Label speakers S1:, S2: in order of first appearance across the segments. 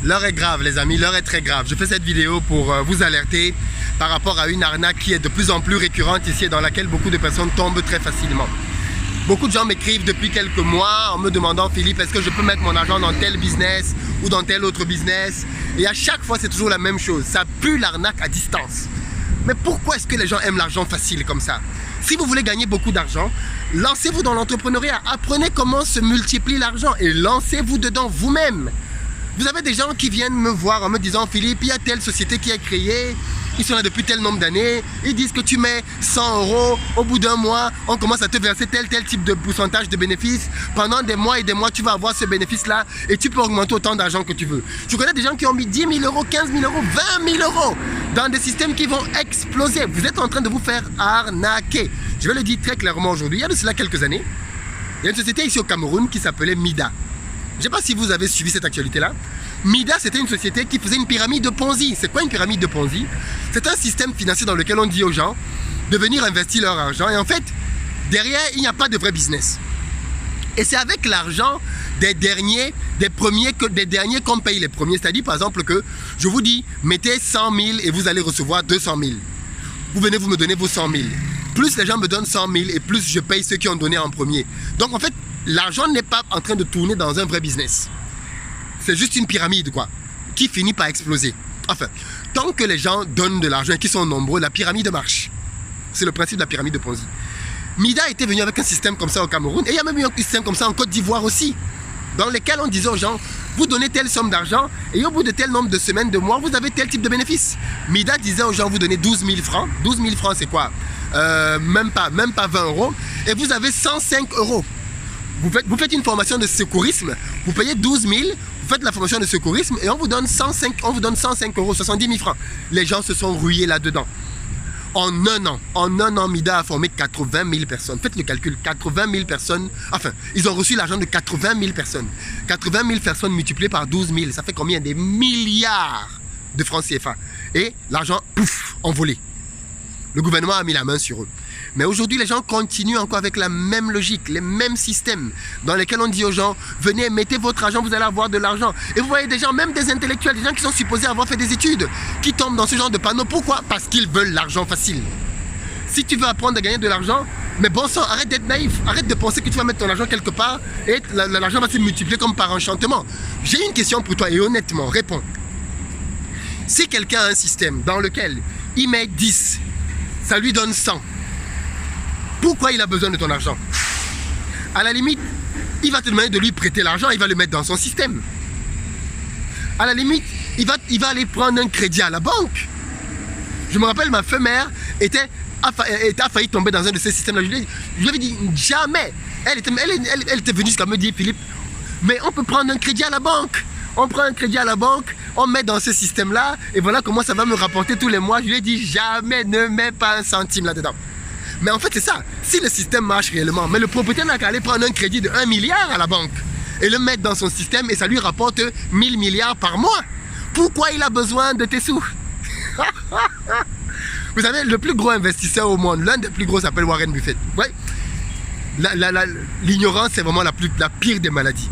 S1: L'heure est grave les amis, l'heure est très grave. Je fais cette vidéo pour vous alerter par rapport à une arnaque qui est de plus en plus récurrente ici et dans laquelle beaucoup de personnes tombent très facilement. Beaucoup de gens m'écrivent depuis quelques mois en me demandant: Philippe, est-ce que je peux mettre mon argent dans tel business ou dans tel autre business? Et à chaque fois c'est toujours la même chose, ça pue l'arnaque à distance. Mais pourquoi est-ce que les gens aiment l'argent facile comme ça? Si vous voulez gagner beaucoup d'argent, lancez-vous dans l'entrepreneuriat, apprenez comment se multiplie l'argent et lancez-vous dedans vous-même. Vous avez des gens qui viennent me voir en me disant: Philippe, il y a telle société qui est créée, ils sont là depuis tel nombre d'années, ils disent que tu mets 100 €, au bout d'un mois, on commence à te verser tel type de pourcentage de bénéfices. Pendant des mois et des mois, tu vas avoir ce bénéfice-là et tu peux augmenter autant d'argent que tu veux. Je connais des gens qui ont mis 10 000 €, 15 000 €, 20 000 € dans des systèmes qui vont exploser. Vous êtes en train de vous faire arnaquer. Je vais le dire très clairement aujourd'hui. Il y a de cela quelques années, il y a une société ici au Cameroun qui s'appelait Mida. Je ne sais pas si vous avez suivi cette actualité-là. Mida, c'était une société qui faisait une pyramide de Ponzi. C'est quoi une pyramide de Ponzi? C'est un système financier dans lequel on dit aux gens de venir investir leur argent. Et en fait, derrière, il n'y a pas de vrai business. Et c'est avec l'argent des derniers qu'on paye les premiers. C'est-à-dire, par exemple, que je vous dis, mettez 100 000 et vous allez recevoir 200 000. Vous venez, vous me donnez vos 100 000. Plus les gens me donnent 100 000 et plus je paye ceux qui ont donné en premier. Donc, en fait, l'argent n'est pas en train de tourner dans un vrai business. C'est juste une pyramide, quoi, qui finit par exploser. Enfin, tant que les gens donnent de l'argent et qu'ils sont nombreux, la pyramide marche. C'est le principe de la pyramide de Ponzi. Mida était venu avec un système comme ça au Cameroun, et il y a même eu un système comme ça en Côte d'Ivoire aussi, dans lequel on disait aux gens: vous donnez telle somme d'argent, et au bout de tel nombre de semaines, de mois, vous avez tel type de bénéfice. Mida disait aux gens: vous donnez 12 000 francs. 12 000 francs, c'est quoi? Même pas 20 €, et vous avez 105 €. Vous faites une formation de secourisme, vous payez 12 000, vous faites la formation de secourisme et on vous donne 105 €, 70 000 francs. Les gens se sont rués là-dedans. En un an, Mida a formé 80 000 personnes. Faites le calcul, 80 000 personnes, enfin, ils ont reçu l'argent de 80 000 personnes. 80 000 personnes multipliées par 12 000, ça fait combien? Des milliards de francs CFA. Et l'argent, pouf, envolé. Le gouvernement a mis la main sur eux. Mais aujourd'hui, les gens continuent encore avec la même logique, les mêmes systèmes dans lesquels on dit aux gens: venez, mettez votre argent, vous allez avoir de l'argent. Et vous voyez des gens, même des intellectuels, des gens qui sont supposés avoir fait des études, qui tombent dans ce genre de panneaux. Pourquoi? Parce qu'ils veulent l'argent facile. Si tu veux apprendre à gagner de l'argent, mais bon sang, arrête d'être naïf. Arrête de penser que tu vas mettre ton argent quelque part et l'argent va se multiplier comme par enchantement. J'ai une question pour toi et honnêtement, réponds. Si quelqu'un a un système dans lequel il met 10, ça lui donne 100. Pourquoi il a besoin de ton argent? À la limite, il va te demander de lui prêter l'argent, il va le mettre dans son système. À la limite, il va aller prendre un crédit à la banque. Je me rappelle, ma mère a failli tomber dans un de ces systèmes-là. Je lui avais dit jamais. Elle était venue jusqu'à me dire: Philippe, mais on peut prendre un crédit à la banque. On prend un crédit à la banque, on met dans ce système-là, et voilà comment ça va me rapporter tous les mois. Je lui ai dit: jamais, ne mets pas un centime là-dedans. Mais en fait, c'est ça. Si le système marche réellement, mais le propriétaire n'a qu'à aller prendre un crédit de 1 milliard à la banque et le mettre dans son système et ça lui rapporte 1000 milliards par mois. Pourquoi il a besoin de tes sous? Vous savez, le plus gros investisseur au monde, l'un des plus gros s'appelle Warren Buffett. Ouais. L'ignorance, c'est vraiment la pire des maladies.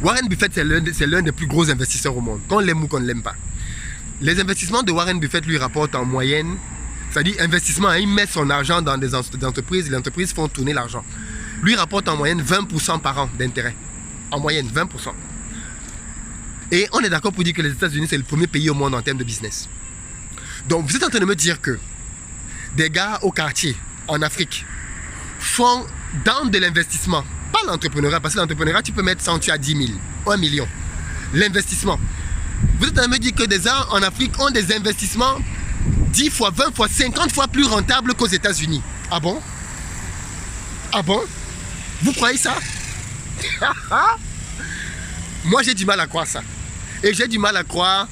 S1: Warren Buffett, c'est l'un des plus gros investisseurs au monde, qu'on l'aime ou qu'on ne l'aime pas. Les investissements de Warren Buffett lui rapportent en moyenne, c'est-à-dire investissement, il met son argent dans des entreprises, les entreprises font tourner l'argent. Lui rapporte en moyenne 20% par an d'intérêt. En moyenne, 20%. Et on est d'accord pour dire que les États-Unis, c'est le premier pays au monde en termes de business. Donc vous êtes en train de me dire que des gars au quartier, en Afrique, font dans de l'investissement, pas l'entrepreneuriat, parce que l'entrepreneuriat, tu peux mettre 100, tu as 10 000, 1 million. L'investissement. Vous êtes en train de me dire que des gens en Afrique ont des investissements 10 fois, 20 fois, 50 fois plus rentables qu'aux États-Unis. Ah bon? Ah bon? Vous croyez ça? Moi, j'ai du mal à croire ça. Et j'ai du mal à croire...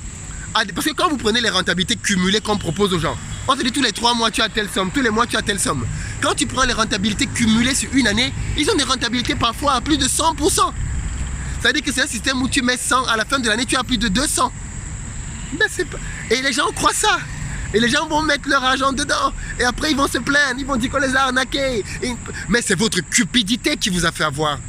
S1: Parce que quand vous prenez les rentabilités cumulées qu'on propose aux gens, on te dit tous les 3 mois tu as telle somme, tous les mois tu as telle somme. Quand tu prends les rentabilités cumulées sur une année, ils ont des rentabilités parfois à plus de 100%. C'est-à-dire que c'est un système où tu mets 100, à la fin de l'année tu as plus de 200. Mais c'est pas... Et les gens croient ça. Et les gens vont mettre leur argent dedans. Et après ils vont se plaindre, ils vont dire qu'on les a arnaqués. Mais c'est votre cupidité qui vous a fait avoir.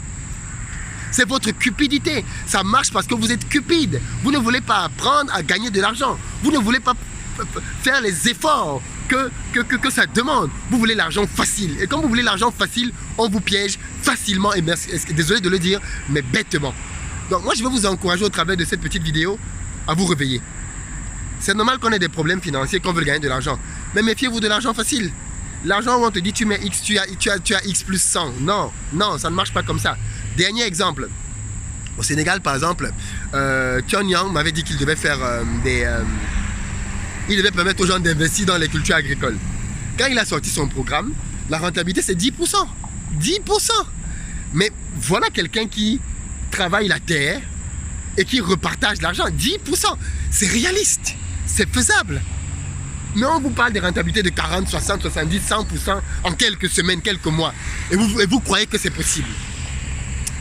S1: C'est votre cupidité. Ça marche parce que vous êtes cupide. Vous ne voulez pas apprendre à gagner de l'argent. Vous ne voulez pas faire les efforts que ça demande. Vous voulez l'argent facile. Et quand vous voulez l'argent facile, on vous piège facilement. Et merci, désolé de le dire, mais bêtement. Donc moi, je vais vous encourager au travers de cette petite vidéo à vous réveiller. C'est normal qu'on ait des problèmes financiers, qu'on veut gagner de l'argent. Mais méfiez-vous de l'argent facile. L'argent où on te dit tu mets X, tu as X plus 100. Non, non, ça ne marche pas comme ça. Dernier exemple. Au Sénégal, par exemple, Thion Yang m'avait dit qu'il devait faire il devait permettre aux gens d'investir dans les cultures agricoles. Quand il a sorti son programme, la rentabilité c'est 10%. 10%. Mais voilà quelqu'un qui travaille la terre et qui repartage l'argent. 10%. C'est réaliste. C'est faisable. Mais on vous parle de rentabilité de 40, 60, 70, 100% en quelques semaines, quelques mois. Et vous croyez que c'est possible.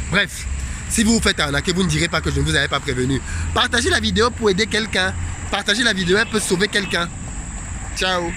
S1: Bref, si vous vous faites arnaquer, vous ne direz pas que je ne vous avais pas prévenu. Partagez la vidéo pour aider quelqu'un. Partagez la vidéo, elle peut sauver quelqu'un. Ciao.